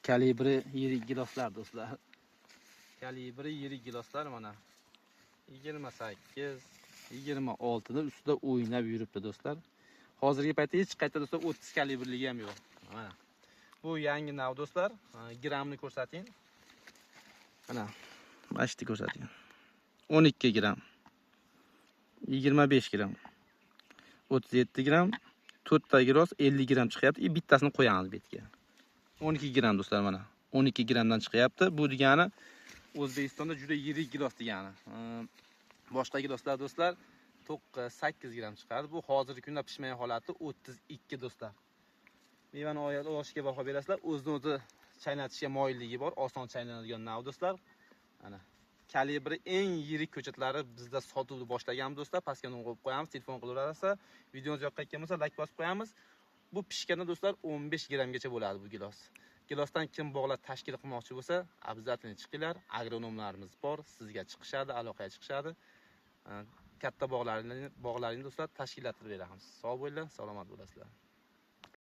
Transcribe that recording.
Kalibri yirik giloslar do'stlar. Kalibri yirik giloslar mana 28, 26 da ustida o'ynab yuribdi do'stlar. Hozirgi paytda hech qayta do'stlar 30 kalibrligi ham yo'q. Mana. Bu yangi nav do'stlar. Grammni ko'rsating. Mana. Mashti ko'rsating. 12 gram. 25 gram. 37 gram. 4 ta gilos 50 gram chiqyapti. Bittasini qo'yamiz betga. 12 gram do'stlar mana. 12 gramdan chiqyapti. Bu degani O'zbekistonda juda yirik gilos degani. Boshqa giloslar do'stlar 8 gram chiqadi. Bu hozirgi kunda pishmagan holati 32 do'stlar. Mevani olishga baho berasizlar. O'zini-o'zi chaynatishga moyilligi bor, oson chaynaladigan nav do'stlar. Mana kalibri eng yirik ko'chatlari bizda sotuvni boshlagan do'stlar. Pastga qo'yib qo'yamiz, telefon qilaverasiz. Videomiz yoqqan bo'lsa like bosib qo'yamiz. Bu pishganda do'stlar 15 gramgacha bo'ladi bu gilos. Gilosdan kim bog'lar tashkil qilmoqchi bo'lsa, обязательно chiqinglar. Agronomlarimiz bor, sizga chiqishadi, aloqaga chiqishadi. Katta bog'laringizni do'stlar tashkillatib beramiz. Sog' bo'linglar, salomat bo'lasizlar.